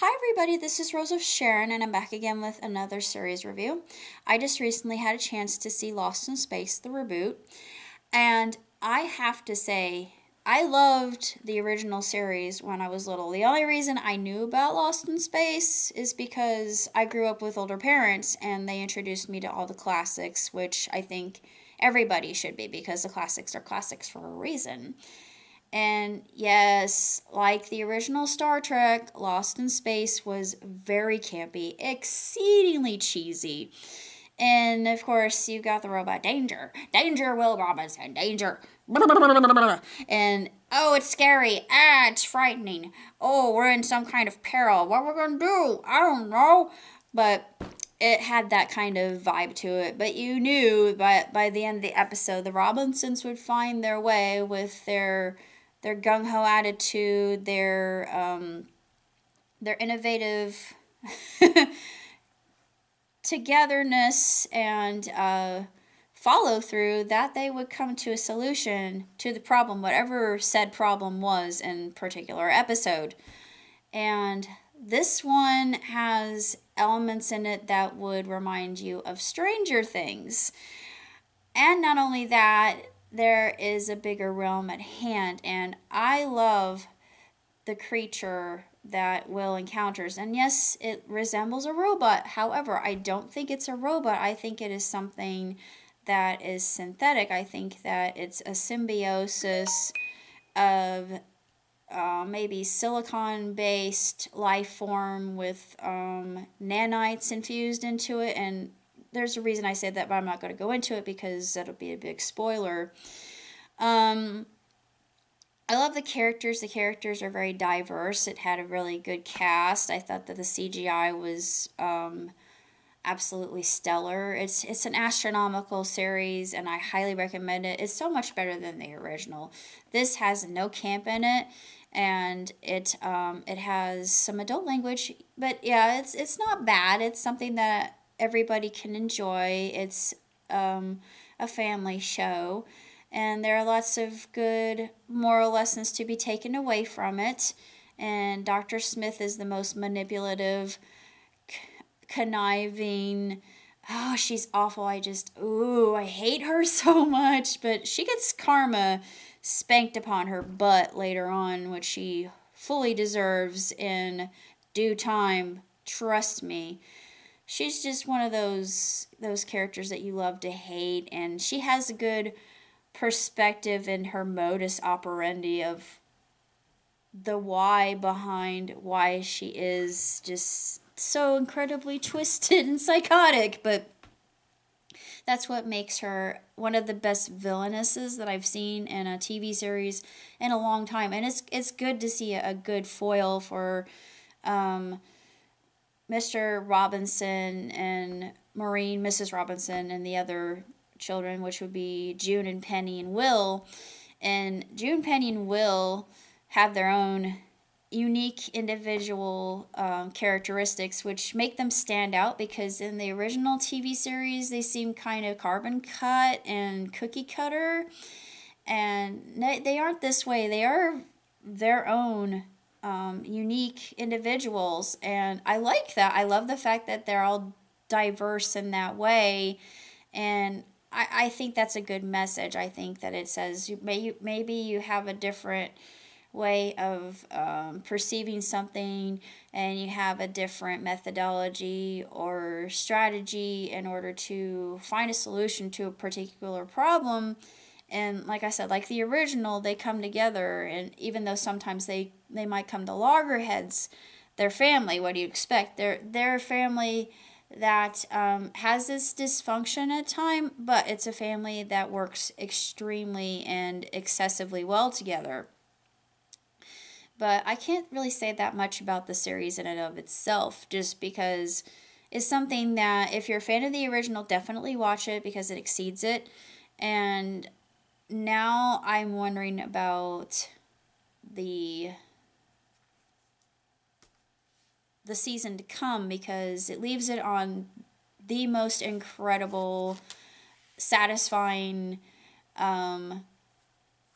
Hi, everybody. This is Rose of Sharon, and I'm back again with another series review. I just recently had a chance to see Lost in Space, the reboot, and I have to say, I loved the original series when I was little. The only reason I knew about Lost in Space is because I grew up with older parents and they introduced me to all the classics, which I think everybody should be because the classics are classics for a reason. And yes, like the original Star Trek, Lost in Space was very campy, exceedingly cheesy. And of course, you got the robot Danger. Danger, Will Robinson. Danger. And oh, it's scary. Ah, it's frightening. Oh, we're in some kind of peril. What we're going to do? I don't know. But it had that kind of vibe to it. But you knew by the end of the episode, the Robinsons would find their way with their gung ho attitude, their innovative togetherness and follow through, that they would come to a solution to the problem, whatever said problem was in particular episode. And this one has elements in it that would remind you of Stranger Things. And not only that, there is a bigger realm at hand, and I love the creature that Will encounters. And yes, it resembles a robot. However, I don't think it's a robot. I think it is something that is synthetic. I think that it's a symbiosis of maybe silicon based life form with nanites infused into it. And there's a reason I said that, but I'm not going to go into it because that'll be a big spoiler. Um, I love the characters. The characters are very diverse. It had a really good cast. I thought that the CGI was absolutely stellar. It's an astronomical series, and I highly recommend it. It's so much better than the original. This has no camp in it, and it has some adult language, but yeah, it's not bad. It's something that everybody can enjoy. It's a family show, and there are lots of good moral lessons to be taken away from it. And Dr. Smith is the most manipulative, conniving. Oh, she's awful. I hate her so much. But she gets karma spanked upon her butt later on, which she fully deserves in due time. Trust me. She's just one of those characters that you love to hate, and she has a good perspective in her modus operandi of the why behind why she is just so incredibly twisted and psychotic. But that's what makes her one of the best villainesses that I've seen in a TV series in a long time. And it's good to see a good foil for um, Mr. Robinson and Maureen, Mrs. Robinson, and the other children, which would be June and Penny and Will. And June, Penny, and Will have their own unique individual characteristics, which make them stand out because in the original TV series, they seem kind of carbon cut and cookie cutter. And they aren't this way. They are their own unique individuals. And I like that. I love the fact that they're all diverse in that way. And I think that's a good message. I think that it says maybe you have a different way of perceiving something, and you have a different methodology or strategy in order to find a solution to a particular problem. And like I said, like the original, they come together, and even though sometimes they might come to loggerheads, their family, what do you expect? Their family that has this dysfunction at time, but it's a family that works extremely and excessively well together. But I can't really say that much about the series in and of itself, just because it's something that if you're a fan of the original, definitely watch it because it exceeds it. And now I'm wondering about the the season to come because it leaves it on the most incredible, satisfying, um,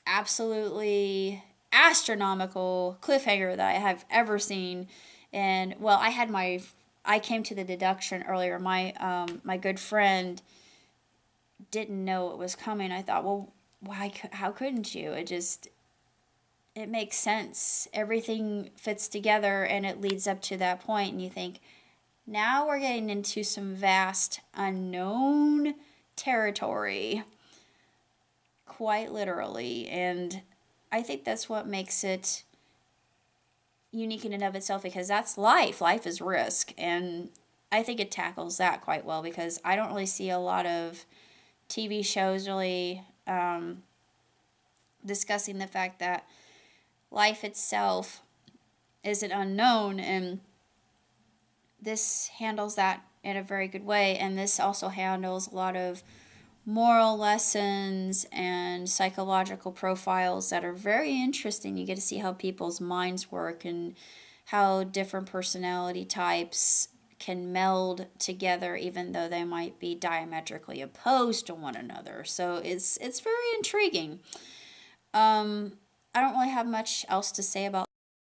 absolutely astronomical cliffhanger that I have ever seen. And well, I came to the deduction earlier. My good friend didn't know it was coming. I thought, well, why? How couldn't you? It makes sense. Everything fits together, and it leads up to that point. And you think, now we're getting into some vast unknown territory, quite literally. And I think that's what makes it unique in and of itself, because that's life. Life is risk. And I think it tackles that quite well, because I don't really see a lot of TV shows really discussing the fact that life itself is an unknown, and this handles that in a very good way. And this also handles a lot of moral lessons and psychological profiles that are very interesting. You get to see how people's minds work and how different personality types can meld together even though they might be diametrically opposed to one another. So it's very intriguing. I don't really have much else to say about